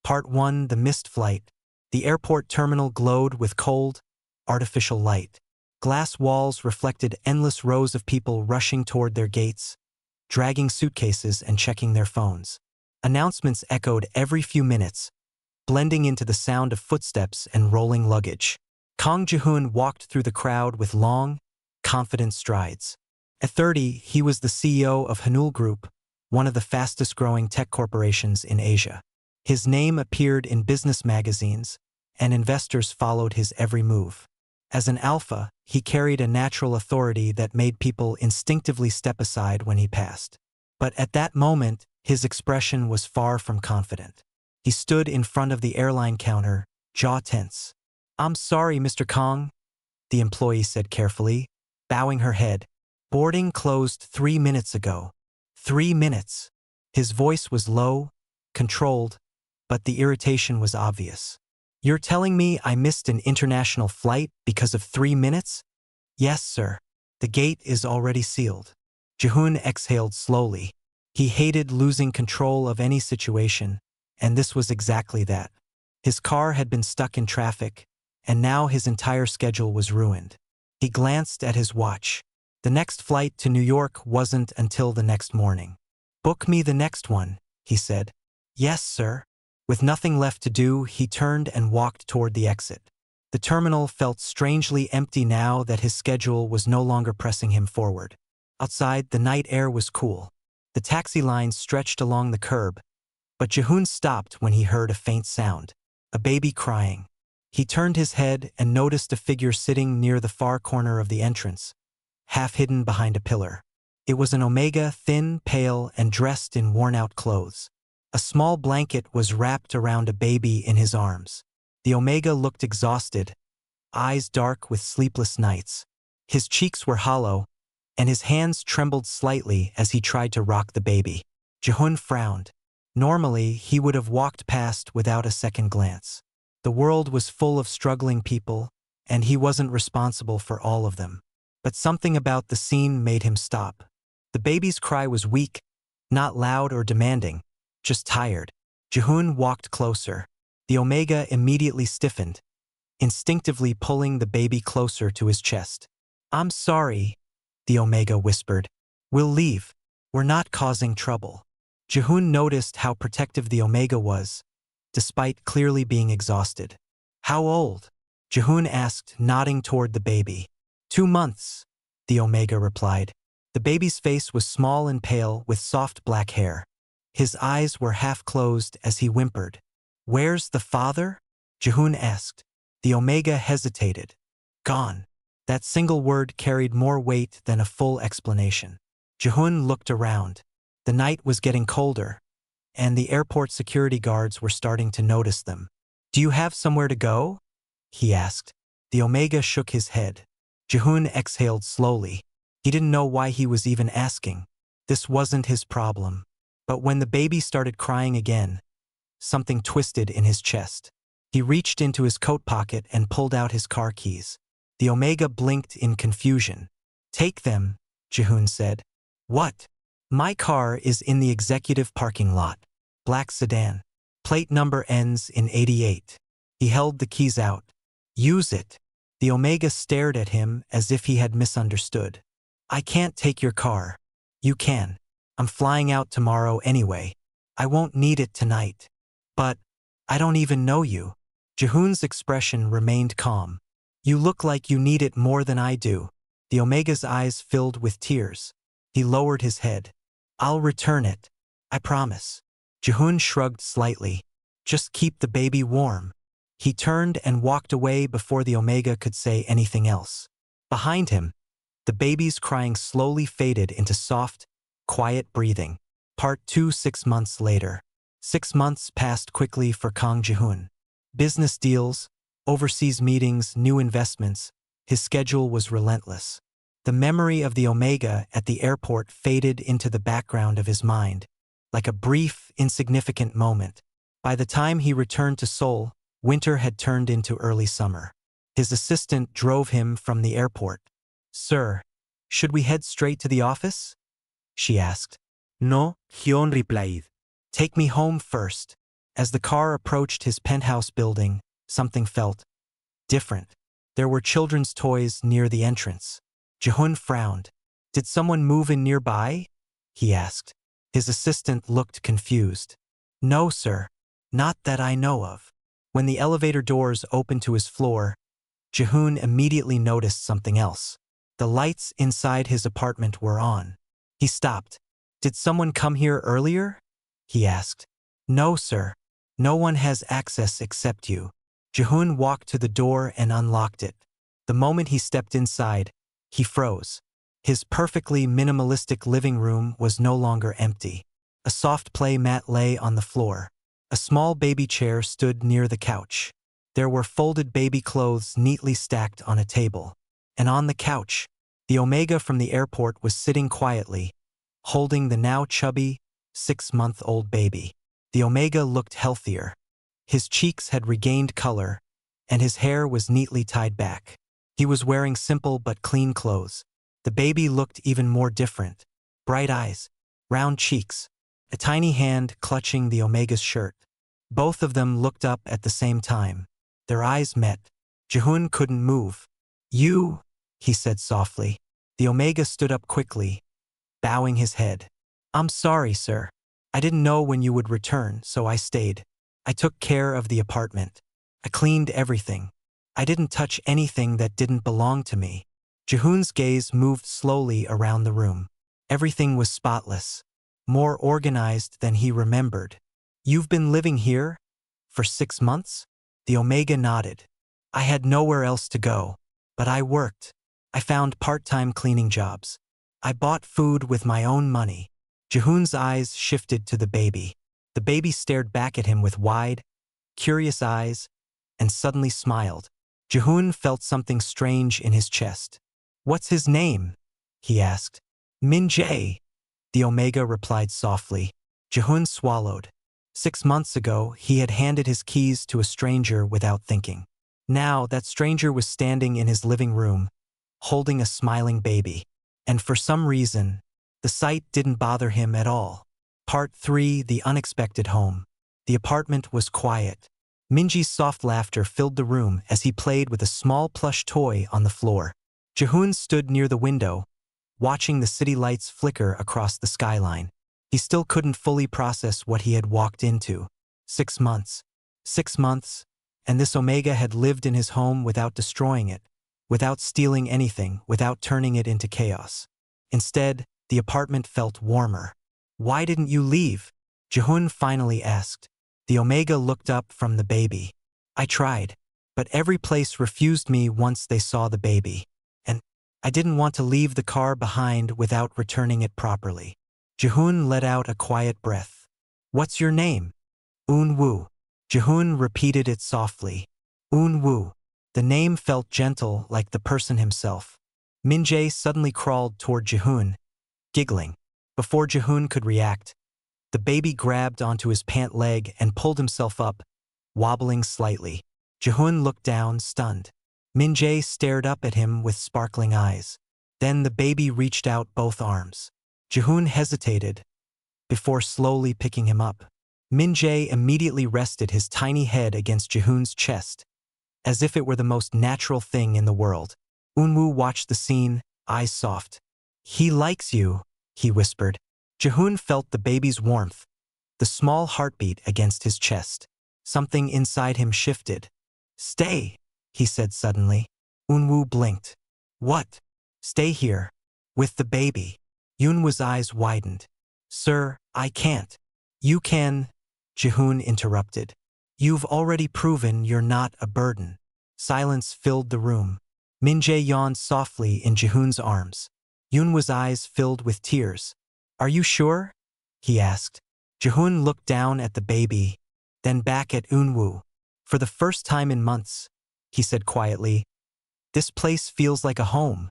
Part 1: The Missed Flight. The airport terminal glowed with cold, artificial light. Glass walls reflected endless rows of people rushing toward their gates, dragging suitcases and checking their phones. Announcements echoed every few minutes, blending into the sound of footsteps and rolling luggage. Kang Ji-hoon walked through the crowd with long, confident strides. At 30, he was the CEO of Hanul Group, one of the fastest-growing tech corporations in Asia. His name appeared in business magazines, and investors followed his every move. As an alpha, he carried a natural authority that made people instinctively step aside when he passed. But at that moment, his expression was far from confident. He stood in front of the airline counter, jaw tense. "I'm sorry, Mr. Kang," the employee said carefully, bowing her head. "Boarding closed 3 minutes ago." 3 minutes. His voice was low, controlled, but the irritation was obvious. "You're telling me I missed an international flight because of 3 minutes?" "Yes, sir. The gate is already sealed." Ji-hoon exhaled slowly. He hated losing control of any situation, and this was exactly that. His car had been stuck in traffic, and now his entire schedule was ruined. He glanced at his watch. The next flight to New York wasn't until the next morning. "Book me the next one," he said. "Yes, sir." With nothing left to do, he turned and walked toward the exit. The terminal felt strangely empty now that his schedule was no longer pressing him forward. Outside, the night air was cool. The taxi lines stretched along the curb, but Ji-hoon stopped when he heard a faint sound. A baby crying. He turned his head and noticed a figure sitting near the far corner of the entrance, half hidden behind a pillar. It was an Omega, thin, pale, and dressed in worn-out clothes. A small blanket was wrapped around a baby in his arms. The Omega looked exhausted, eyes dark with sleepless nights. His cheeks were hollow, and his hands trembled slightly as he tried to rock the baby. Ji-hoon frowned. Normally, he would have walked past without a second glance. The world was full of struggling people, and he wasn't responsible for all of them. But something about the scene made him stop. The baby's cry was weak, not loud or demanding, just tired. Ji-hoon walked closer. The Omega immediately stiffened, instinctively pulling the baby closer to his chest. "I'm sorry," the Omega whispered. "We'll leave. We're not causing trouble." Ji-hoon noticed how protective the Omega was, despite clearly being exhausted. "How old?" Ji-hoon asked, nodding toward the baby. 2 months, the Omega replied. The baby's face was small and pale with soft black hair. His eyes were half closed as he whimpered. "Where's the father?" Ji-hoon asked. The Omega hesitated. "Gone." That single word carried more weight than a full explanation. Ji-hoon looked around. The night was getting colder, and the airport security guards were starting to notice them. "Do you have somewhere to go?" he asked. The Omega shook his head. Ji-hoon exhaled slowly. He didn't know why he was even asking. This wasn't his problem. But when the baby started crying again, something twisted in his chest. He reached into his coat pocket and pulled out his car keys. The Omega blinked in confusion. "Take them," Ji-hoon said. "What?" "My car is in the executive parking lot. Black sedan. Plate number ends in 88. He held the keys out. "Use it." The Omega stared at him as if he had misunderstood. "I can't take your car." "You can. I'm flying out tomorrow anyway. I won't need it tonight." "But I don't even know you." Ji-hoon's expression remained calm. "You look like you need it more than I do." The Omega's eyes filled with tears. He lowered his head. "I'll return it. I promise." Ji-hoon shrugged slightly. "Just keep the baby warm." He turned and walked away before the Omega could say anything else. Behind him, the baby's crying slowly faded into soft, quiet breathing. Part 2: 6 months later. 6 months passed quickly for Kang Ji-hoon. Business deals, overseas meetings, new investments. His schedule was relentless. The memory of the Omega at the airport faded into the background of his mind, like a brief, insignificant moment. By the time he returned to Seoul, winter had turned into early summer. His assistant drove him from the airport. "Sir, should we head straight to the office?" she asked. "No," Hyun replied. "Take me home first." As the car approached his penthouse building, something felt different. There were children's toys near the entrance. Jihun frowned. Did someone move in nearby? He asked. His assistant looked confused. No, sir. Not that I know of. When the elevator doors opened to his floor, Jihun immediately noticed something else. The lights inside his apartment were on. He stopped. Did someone come here earlier? He asked. No, sir. No one has access except you. Jihun walked to the door and unlocked it. The moment he stepped inside, he froze. His perfectly minimalistic living room was no longer empty. A soft play mat lay on the floor. A small baby chair stood near the couch. There were folded baby clothes neatly stacked on a table. And on the couch, the Omega from the airport was sitting quietly, holding the now chubby, 6-month-old baby. The Omega looked healthier. His cheeks had regained color, and his hair was neatly tied back. He was wearing simple but clean clothes. The baby looked even more different. Bright eyes, round cheeks, a tiny hand clutching the Omega's shirt. Both of them looked up at the same time. Their eyes met. Jihun couldn't move. You, he said softly. The Omega stood up quickly, bowing his head. I'm sorry, sir. I didn't know when you would return, so I stayed. I took care of the apartment. I cleaned everything. I didn't touch anything that didn't belong to me. Jihun's gaze moved slowly around the room. Everything was spotless, more organized than he remembered. You've been living here? For 6 months? The Omega nodded. I had nowhere else to go, but I worked. I found part-time cleaning jobs. I bought food with my own money. Jihun's eyes shifted to the baby. The baby stared back at him with wide, curious eyes, and suddenly smiled. Jihun felt something strange in his chest. What's his name? He asked. Min Jae, the Omega replied softly. Jihun swallowed. 6 months ago, he had handed his keys to a stranger without thinking. Now, that stranger was standing in his living room, holding a smiling baby. And for some reason, the sight didn't bother him at all. Part 3: The Unexpected Home. The apartment was quiet. Minji's soft laughter filled the room as he played with a small plush toy on the floor. Jihun stood near the window, watching the city lights flicker across the skyline. He still couldn't fully process what he had walked into. 6 months. 6 months, and this Omega had lived in his home without destroying it, without stealing anything, without turning it into chaos. Instead, the apartment felt warmer. Why didn't you leave? Jihun finally asked. The Omega looked up from the baby. I tried, but every place refused me once they saw the baby. And I didn't want to leave the car behind without returning it properly. Jihun let out a quiet breath. What's your name? Eun-woo. Jihun repeated it softly. Eun-woo. The name felt gentle, like the person himself. Min Jae suddenly crawled toward Jihun, giggling. Before Jihun could react, the baby grabbed onto his pant leg and pulled himself up, wobbling slightly. Jihun looked down, stunned. Min Jae stared up at him with sparkling eyes. Then the baby reached out both arms. Jihun hesitated before slowly picking him up. Min Jae immediately rested his tiny head against Jihun's chest, as if it were the most natural thing in the world. Eun-woo watched the scene, eyes soft. He likes you, he whispered. Jihun felt the baby's warmth, the small heartbeat against his chest. Something inside him shifted. Stay, he said suddenly. Eun-woo blinked. What? Stay here. With the baby. Eun-woo's eyes widened. Sir, I can't. You can. Jihun interrupted. You've already proven you're not a burden. Silence filled the room. Min Jae yawned softly in Jihun's arms. Eun-woo's eyes filled with tears. Are you sure? He asked. Jihun looked down at the baby, then back at Eun-woo. For the first time in months, he said quietly, this place feels like a home.